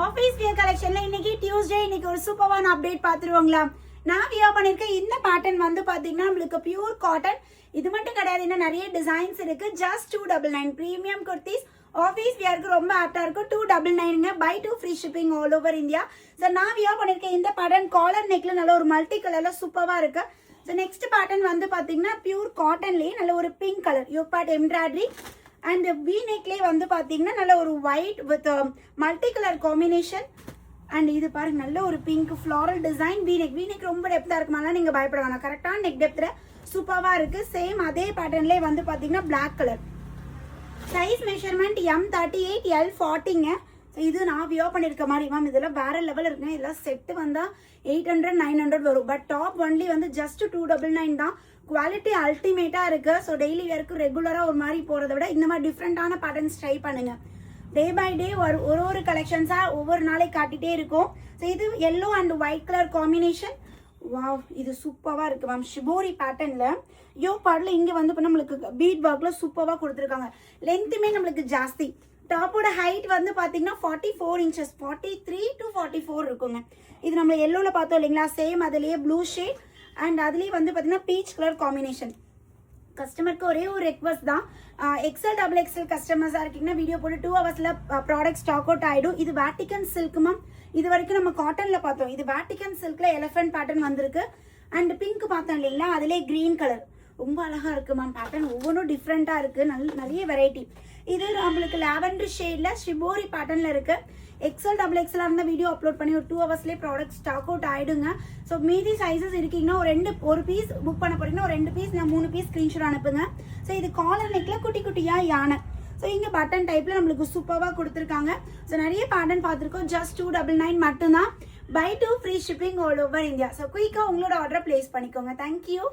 Office wear கலெக்ஷன்ல இன்னைக்கு Tuesday இன்னைக்கு ஒரு சூப்பரான அப்டேட் பார்த்துருவாங்களா. நான் வியர் பண்ணிருக்க இந்த பேட்டர்ன் வந்து பாத்தீங்கன்னா நம்மளுக்கு பியூர் காட்டன். இது மட்டும் கிடையாது, இன்னும் நிறைய டிசைன்ஸ் இருக்கு. ஜஸ்ட் 299 பிரீமியம் குர்த்திஸ் ஆஃபீஸ் வியருக்கு ரொம்ப ஆப்டா இருக்கும். 299 buy 2 free shipping all over India. So நான் வியர் பண்ணிருக்க இந்த பேட்டர்ன் காலர் நெக்ல நல்ல ஒரு மல்டி கலர்ல சூப்பரா இருக்கு. ஸோ நெக்ஸ்ட் பேட்டர்ன் வந்து பாத்தீங்கன்னா பியூர் காட்டன்லயே நல்ல ஒரு pink colour yoke part embroidery and V நெக்லேயே வந்து பார்த்தீங்கன்னா நல்ல ஒரு white with multi colour combination. And இது பாருங்க நல்ல ஒரு pink floral design. V neck ரொம்ப டெப்த்தாக இருக்குமாலாம் நீங்கள் பயப்பட வேணாம். கரெக்டான நெக் டெப்த்தில் சூப்பராக இருக்குது. சேம் அதே பேட்டர்ன்லேயே வந்து பார்த்தீங்கன்னா black colour. Size measurement M38 L40ங்க. ஸோ இது நான் வியர் பண்ணியிருக்க மாதிரி மேம் இதெல்லாம் வேற லெவல் இருக்குங்க. இதெல்லாம் செட்டு வந்தால் 800 900 வரும். பட் டாப் ஒன்லி வந்து ஜஸ்ட் 299 தான். குவாலிட்டி அல்டிமேட்டா இருக்கு. ஸோ டெய்லி வேருக்கு ரெகுலரா ஒரு மாதிரி போறதை விட இந்த மாதிரி டிஃப்ரெண்டான பேட்டர்ன்ஸ் ட்ரை பண்ணுங்க. டே பை டே ஒரு கலெக்ஷன்ஸா ஒவ்வொரு நாளைக்கு காட்டிட்டே இருக்கும். ஸோ இது yellow and white colour combination. Wow, இது சூப்பரா இருக்கு மேம். ஷிபோரி பேட்டர்ன்ல யோக் பார்ட்ல இங்க வந்து நம்மளுக்கு பீட் ஒர்க்ல சூப்பரா கொடுத்துருக்காங்க. லென்த்துமே நம்மளுக்கு ஜாஸ்தி. டாப்போட ஹைட் வந்து பாத்தீங்கன்னா 44 இன்ச்சஸ் 43 to 44 இருக்குங்க. இது நம்ம எல்லோல பார்த்தோம் இல்லைங்களா, சேம் அதுலயே ப்ளூ ஷேட் அண்ட் அதுலேயே வந்து பார்த்தீங்கன்னா பீச் கலர் காம்பினேஷன். கஸ்டமருக்கு ஒரே ஒரு ரெக்வஸ்ட் தான், எக்ஸல் டபுள் எக்ஸல் கஸ்டமர்ஸாக இருக்கீங்கன்னா வீடியோ போட்டு 2 ஹவர்ஸில் ப்ராடக்ட் ஸ்டாக் அவுட் ஆகிடும். இது வேட்டிகன் சில்க் மேம். இது வரைக்கும் நம்ம காட்டனில் பார்த்தோம். இது வேட்டிகன் சில்கில் எலிஃபென்ட் பேட்டர்ன் வந்திருக்கு. அண்ட் பிங்க் பார்த்தோம் இல்லைங்களா, அதிலே க்ரீன் கலர் ரொம்ப அழகாக இருக்குது மேம். பேட்டர்ன் ஒவ்வொன்றும் டிஃப்ரெண்ட்டாக இருக்குது. நிறைய வெரைட்டி. இது நம்மளுக்கு லாவெண்டர் ஷேடில் ஷிபோரி பேட்டர்னில் இருக்குது. எக்ஸல் டபுள் எக்ஸலாக இருந்தால் வீடியோ அப்லோட் பண்ணி ஒரு 2 ஹவர்ஸ்லேயே ப்ராடக்ட் ஸ்டாக் அவுட் ஆகிடுங்க. ஸோ மீதி சைஸஸ் இருக்கீங்கன்னா ஒரு பீஸ் புக் பண்ண போறீங்கன்னா ஒரு 2 பீஸ் நான் 3 பீஸ் ஸ்க்ரீன்ஷாட் அனுப்புங்க. ஸோ இது காலர் நெக்கில் குட்டி குட்டியாக யானை. ஸோ இங்கே பட்டன் டைப்பில் நம்மளுக்கு சூப்பராக கொடுத்துருக்காங்க. ஸோ நிறைய பேட்டர்ன் பார்த்துருக்கோம். ஜஸ்ட் 299 மட்டும்தான். Buy 2 free shipping all over India. So குயிக்காக உங்களோட ஆர்டரை பிளேஸ் பண்ணிக்கோங்க. தேங்க்யூ.